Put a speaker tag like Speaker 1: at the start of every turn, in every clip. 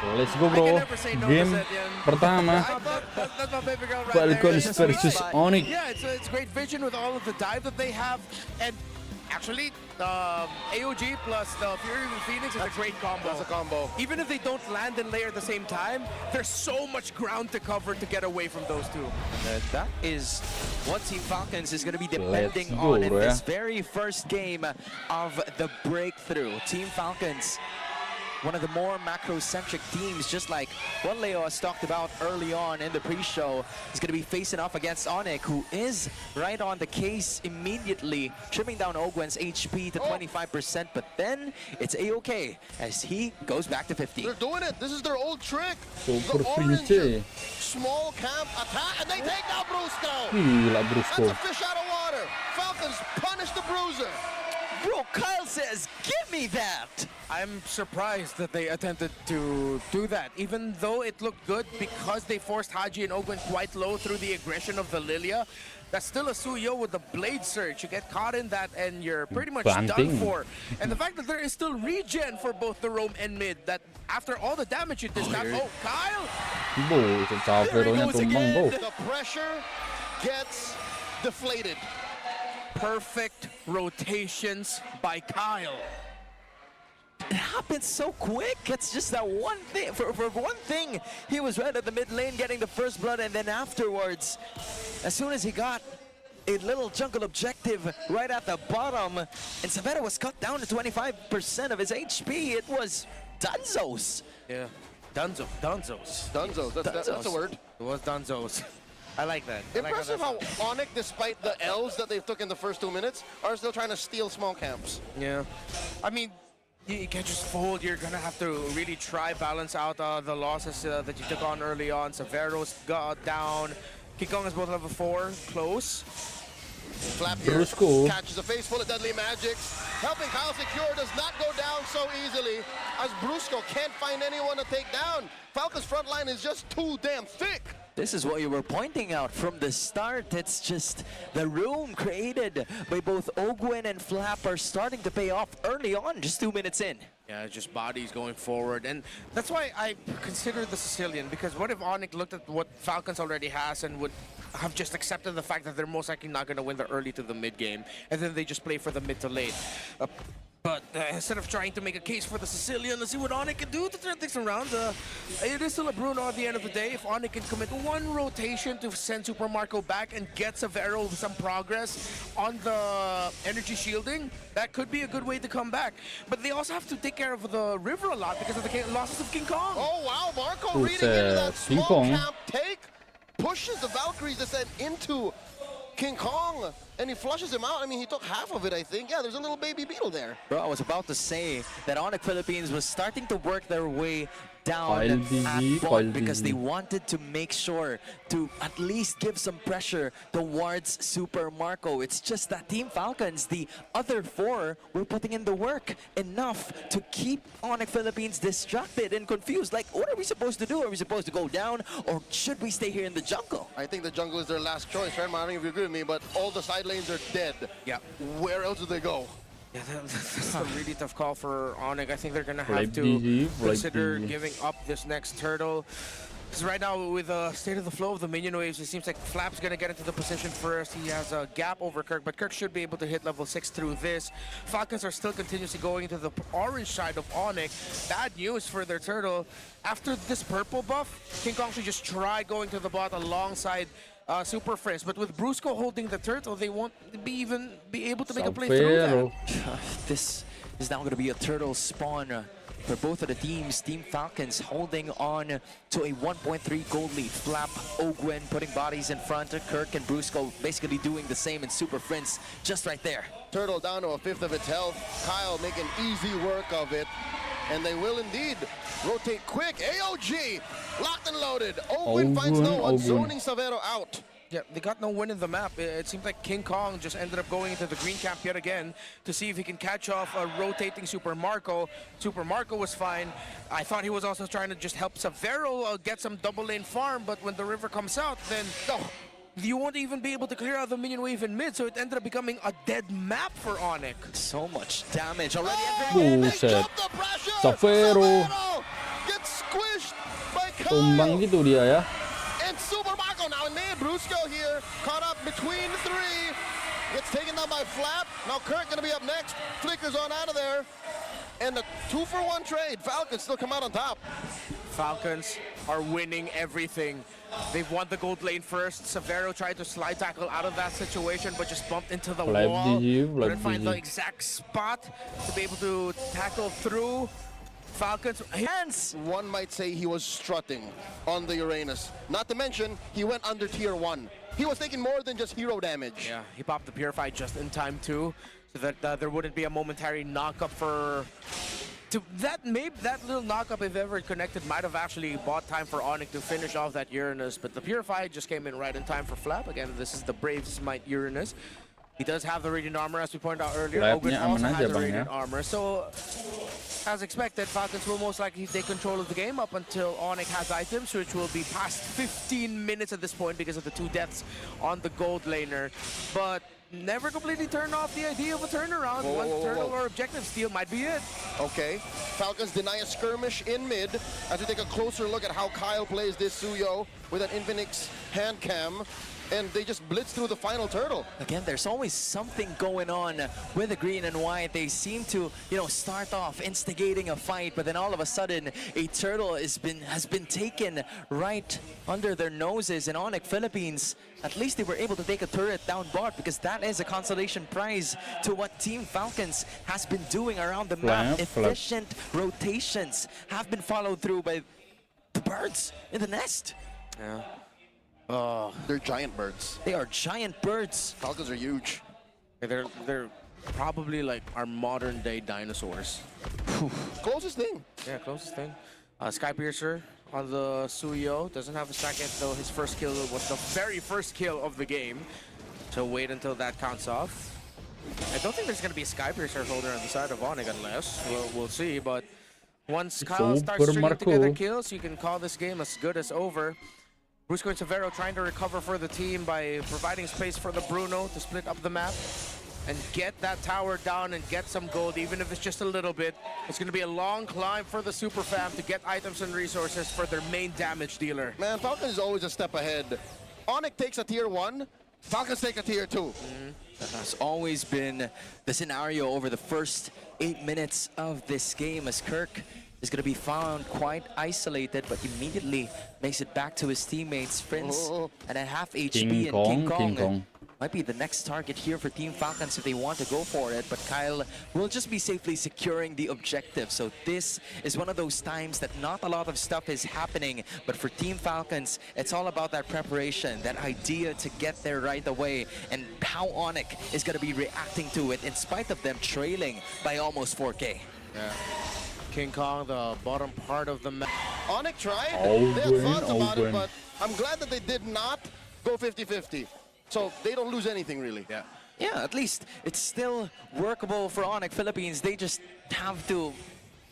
Speaker 1: Let's go bro. Game pertama. Falcons versus Onic.
Speaker 2: Yeah, it's great vision with all of the dive that they have, and actually AOG plus the Fury of the Phoenix is a great combo.
Speaker 3: That's a combo.
Speaker 2: Even if they don't land and layer at the same time, there's so much ground to cover to get away from those two.
Speaker 4: That is what Team Falcons is going to be depending
Speaker 1: go,
Speaker 4: on in
Speaker 1: bro,
Speaker 4: this very first game of the breakthrough. Team Falcons, one of the more macro-centric teams, just like what Leo has talked about early on in the pre-show, is going to be facing off against Onic, who is right on the case immediately, trimming down Ogwen's HP to 25%, but then it's A-OK as he goes back to 50.
Speaker 3: They're doing it. This is their old trick.
Speaker 1: Super
Speaker 3: The orange
Speaker 1: pinche.
Speaker 3: small camp attack, and they take down Brusco.
Speaker 1: Gila
Speaker 3: That's
Speaker 1: Brusco.
Speaker 3: a fish out of water. Falcons punish the bruiser.
Speaker 4: Bro, Kyle says, give me that!
Speaker 2: I'm surprised that they attempted to do that, even though it looked good because they forced Haji and Ogwen quite low through the aggression of the Lilia. That's still a Suyou with the blade surge. You get caught in that and you're pretty much done for. And the fact that there is still regen for both the roam and mid, that after all the damage you dished out, oh, Kyle!
Speaker 1: Bo, itu Savero-nya tumbang, Bo.
Speaker 3: The pressure gets deflated.
Speaker 2: Perfect rotations by Kyle.
Speaker 4: It happens so quick. It's just that one thing. For one thing, he was right at the mid lane getting the first blood, and then afterwards, as soon as he got a little jungle objective right at the bottom, and Savero was cut down to 25% of his HP, it was Dunzos.
Speaker 2: Yeah, Dunzos.
Speaker 3: Dunzo, that's a word.
Speaker 2: It was Dunzos. I like that.
Speaker 3: Impressive how Onic, despite the L's that they took in the first 2 minutes, are still trying to steal small camps.
Speaker 2: Yeah. I mean, you can't just fold. You're going to have to really try balance out the losses that you took on early on. Savero's got down. K1NGKONG is both level 4. Close.
Speaker 3: Flap here
Speaker 1: Brusco
Speaker 3: catches a face full of deadly magic. Helping Kyle secure does not go down so easily as Brusco can't find anyone to take down. Falcon's front line is just too damn thick.
Speaker 4: This is what you were pointing out from the start. It's just the room created by both Ogwen and Flap are starting to pay off early on, just 2 minutes in.
Speaker 2: Yeah, just bodies going forward. And that's why I consider the Sicilian, because what if Onic looked at what Falcons already has and would have just accepted the fact that they're most likely not going to win the early to the mid game, and then they just play for the mid to late. But instead of trying to make a case for the Sicilian, let's see what Onic can do to turn things around. It is still a Bruno at the end of the day. If Onic can commit one rotation to send Super Marco back and get Savero with some progress on the energy shielding, that could be a good way to come back. But they also have to take care of the river a lot because of the losses of King-Kong.
Speaker 3: Oh wow, Marco reading into that small camp take, pushes the Valkyries descent into King-Kong, and he flushes him out. I mean, he took half of it, I think. Yeah, there's a little baby beetle there.
Speaker 4: Bro, I was about to say that Onic Philippines was starting to work their way down at bot because they wanted to make sure to at least give some pressure towards Super Marco. It's just that Team Falcons, the other 4, were putting in the work enough to keep Onic Philippines distracted and confused. Like, what are we supposed to do? Are we supposed to go down, or should we stay here in the jungle?
Speaker 3: I think the jungle is their last choice, right? I don't know if you agree with me, but all the side lanes are dead.
Speaker 2: Yeah.
Speaker 3: Where else do they go?
Speaker 2: Yeah, that's a really tough call for Onic. I think they're going to have to consider giving up this next turtle. Because right now, with the state of the flow of the minion waves, it seems like Flap's going to get into the position first. He has a gap over Kirk, but Kirk should be able to hit level 6 through this. Falcons are still continuously going into the orange side of Onic. Bad news for their turtle. After this purple buff, King-Kong should just try going to the bot alongside Super Friends, but with Brusco holding the turtle, they won't even be able to make a play through that.
Speaker 4: This is now going to be a turtle spawn for both of the teams. Team Falcons holding on to a 1.3 gold lead. Flap, Ogwen putting bodies in front of Kirk, and Brusco basically doing the same in Super Friends just right there.
Speaker 3: Turtle down to a 1/5 of its health. Kyle making easy work of it. And they will indeed rotate quick. AOG locked and loaded. Ogwen finds no one, zoning Savero out.
Speaker 2: Yeah, they got no win in the map. It seems like King-Kong just ended up going into the green camp yet again to see if he can catch off a rotating Super Marco. Super Marco was fine. I thought he was also trying to just help Savero get some double lane farm, but when the river comes out, then you won't even be able to clear out the minion wave in mid, so it ended up becoming a dead map for Onic.
Speaker 4: So much damage already entering in.
Speaker 1: Buset. Savero
Speaker 3: gets squished
Speaker 1: Tumbang gitu dia ya.
Speaker 3: And Super Marco now in mid. Brusco here, caught up between the three. Gets taken down by Flap. Now Kirk gonna be up next. Flickers on out of there. And the 2-for-1 trade. Falcons still come out on top.
Speaker 2: Falcons are winning everything. They've won the gold lane first. Savero tried to slide tackle out of that situation, but just bumped into the wall. Couldn't find the exact spot to be able to tackle through. Falcons hands.
Speaker 3: One might say he was strutting on the Uranus. Not to mention, he went under tier 1. He was taking more than just hero damage.
Speaker 2: Yeah, he popped the Purify just in time too, so that there wouldn't be a momentary knock-up for... Maybe that little knock-up, if ever connected, might have actually bought time for Onic to finish off that Uranus, but the Purify just came in right in time for Flap. Again, this is the Brave Smite Uranus. He does have the Radiant Armor, as we pointed out earlier. Ogun also has the Radiant Armor, so as expected, Falcons will most likely take control of the game up until Onic has items, which will be past 15 minutes at this point because of the 2 deaths on the gold laner. But never completely turn off the idea of a turnaround. One turtle or objective steal might be it.
Speaker 3: Okay, Falcons deny a skirmish in mid as we take a closer look at how Kyle plays this Suyou with an Infinix hand cam. And they just blitz through the final turtle.
Speaker 4: Again, there's always something going on with the green and white. They seem to, start off instigating a fight, but then all of a sudden, a turtle has been taken right under their noses. And Onic Philippines, at least they were able to take a turret down bot, because that is a consolation prize to what Team Falcons has been doing around the map. Efficient rotations have been followed through by the birds in the nest.
Speaker 2: Yeah.
Speaker 3: They're giant birds.
Speaker 4: They are giant birds.
Speaker 3: Falcons are huge.
Speaker 2: They're probably like our modern day dinosaurs.
Speaker 3: Closest thing.
Speaker 2: Yeah, closest thing. Sky Piercer on the Suyou. Doesn't have a second, though his first kill was the very first kill of the game. So wait until that counts off. I don't think there's going to be a Sky Piercer holder on the side of Onic unless. We'll see, but once Kyle starts stringing together kills, you can call this game as good as over. Bruce and Savero trying to recover for the team by providing space for the Bruno to split up the map and get that tower down and get some gold, even if it's just a little bit. It's going to be a long climb for the Super Fam to get items and resources for their main damage dealer.
Speaker 3: Man, Falcons is always a step ahead. Onic takes a tier 1, Falcons take a tier 2.
Speaker 4: That has always been the scenario over the first 8 minutes of this game, as Kirk is going to be found quite isolated, but immediately makes it back to his teammates. Prince and a half HP, and King Kong might be the next target here for Team Falcons if they want to go for it, but Kyle will just be safely securing the objective. So this is one of those times that not a lot of stuff is happening, but for Team Falcons, it's all about that preparation, that idea to get there right away, and how Onic is going to be reacting to it in spite of them trailing by almost 4K.
Speaker 2: Yeah. King Kong, the bottom part of the map.
Speaker 3: Onic tried. They had thoughts about it, but I'm glad that they did not go 50-50. So they don't lose anything, really.
Speaker 4: Yeah, at least it's still workable for Onic Philippines. They just have to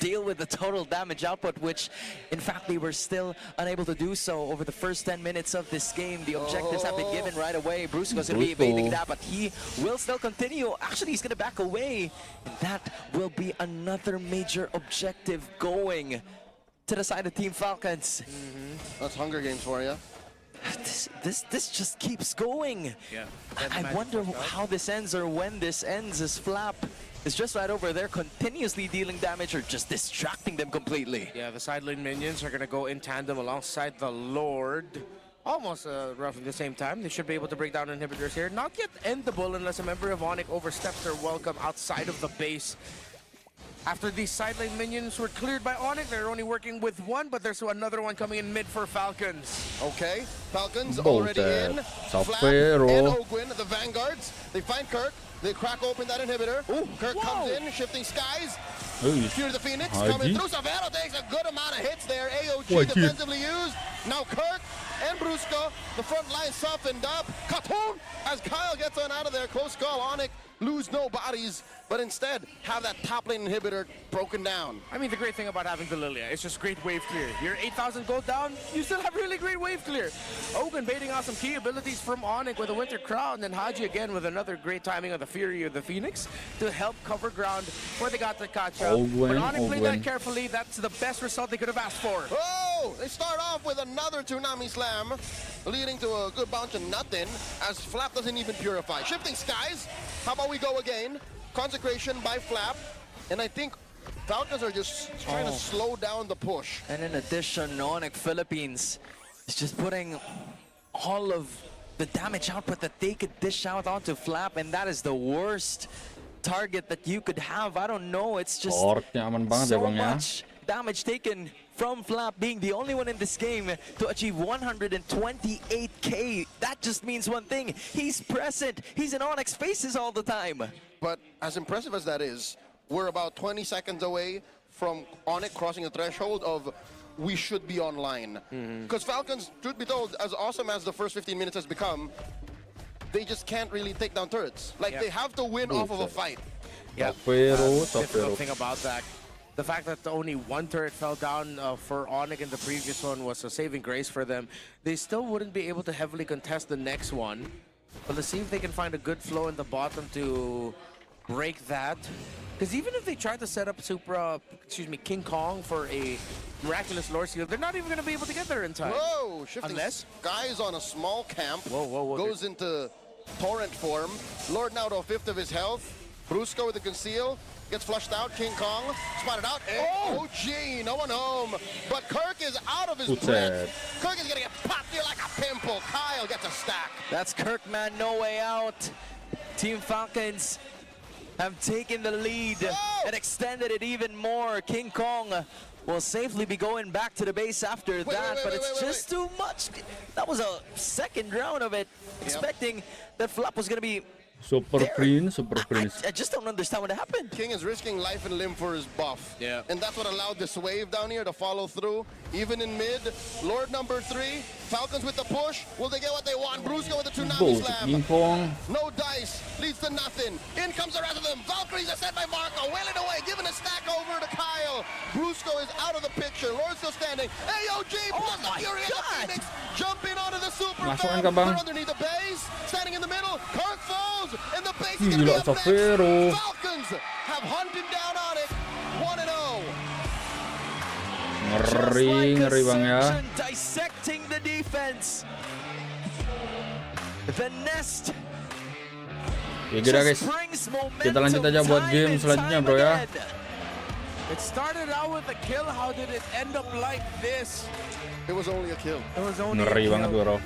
Speaker 4: deal with the total damage output, which in fact they were still unable to do so over the first 10 minutes of this game. The objectives have been given right away. Bruce was going to be evading that, but he will still continue. Actually, he's going to back away, and that will be another major objective going to the side of Team Falcons.
Speaker 3: That's Hunger Games for you.
Speaker 4: This just keeps going.
Speaker 2: Yeah.
Speaker 4: I wonder how this ends or when this ends, as Flap is just right over there, continuously dealing damage or just distracting them completely.
Speaker 2: Yeah, the side lane minions are going to go in tandem alongside the Lord. Almost roughly the same time. They should be able to break down inhibitors here. Not yet endable unless a member of Onic oversteps their welcome outside of the base. After these side lane minions were cleared by Onic, they're only working with one, but there's another one coming in mid for Falcons.
Speaker 3: Okay, Falcons already in.
Speaker 1: Savero
Speaker 3: and Ogun, the Vanguards. They find Kirk. They crack open that inhibitor. Kirk comes in, shifting skies. Fear the Phoenix coming through. Savero takes a good amount of hits there. AOG defensively used. Now Kirk and Brusco, the front line softened up. Katoon as Kyle gets on out of there. Close call. Onic lose no bodies, but instead have that top lane inhibitor broken down.
Speaker 2: I mean, the great thing about having the Lilia, it's just great wave clear. You're 8,000 gold down, you still have really great wave clear. Ogun baiting out some key abilities from Onic with a Winter Crown, and then Haji again with another great timing of the Fury of the Phoenix to help cover ground where they got the catch up. But Onic played that carefully. That's the best result they could have asked for.
Speaker 3: Oh! Oh, they start off with another Tsunami Slam, leading to a good bounce and nothing, as Flap doesn't even purify. Shifting Skies, how about we go again? Consecration by Flap, and I think Falcons are just trying to slow down the push.
Speaker 4: And in addition, Onic Philippines is just putting all of the damage output that they could dish out onto Flap, and that is the worst target that you could have. I don't know, it's just so much damage taken from Flap, being the only one in this game to achieve 128k. That just means one thing: he's present, he's in Onyx faces all the time.
Speaker 3: But as impressive as that is, we're about 20 seconds away from Onic crossing the threshold of we should be online. Because Falcons, truth be told, as awesome as the first 15 minutes has become, they just can't really take down turrets. Like, they have to win off of a fight.
Speaker 2: Yeah, difficult thing about that. The fact that only one turret fell down for Onic in the previous one was a saving grace for them. They still wouldn't be able to heavily contest the next one. But let's see if they can find a good flow in the bottom to break that. Because even if they try to set up King Kong for a miraculous Lord Seal, they're not even going to be able to get there in time.
Speaker 3: Whoa, shifting Skies on a small camp.
Speaker 2: Whoa.
Speaker 3: Goes into Torrent form. Lord now to a fifth of his health. Brusco with the conceal. Gets flushed out. King Kong spotted out. Oh, gee, no one home. But Kirk is out of his breath. Kirk is going to get popped here like a pimple. Kyle gets a stack.
Speaker 4: That's Kirk, man. No way out. Team Falcons have taken the lead and extended it even more. King Kong will safely be going back to the base after that, but it's just too much. That was a second round of it, expecting that Flap was going to be
Speaker 1: Super Prince.
Speaker 4: I just don't understand what happened.
Speaker 3: King is risking life and limb for his buff.
Speaker 2: Yeah.
Speaker 3: And that's what allowed this wave down here to follow through. Even in mid, Lord number 3, Falcons with the push. Will they get what they want? Brusco with the Tsunami Slam. No dice, leads to nothing. In comes the rest of them. Valkyries are set by Marco, wailing away, giving a stack over to Kyle. Brusco is out of the picture. Lord still standing. AOG plus the Fury of the Phoenix. Jumping onto the super fam. They're underneath the base. Standing in the middle. Kirk falls. And the base is going to be up next. Falcons have hunted down Onic 1-0.
Speaker 1: Ngeri bang ya.
Speaker 4: Dissecting the defense. The nest.
Speaker 1: Ya udah guys, kita lanjut aja buat game selanjutnya bro ya.
Speaker 2: It started out with a kill. How did it end up like this?
Speaker 3: It was only a kill.
Speaker 2: It was only
Speaker 1: Ngeri banget bro.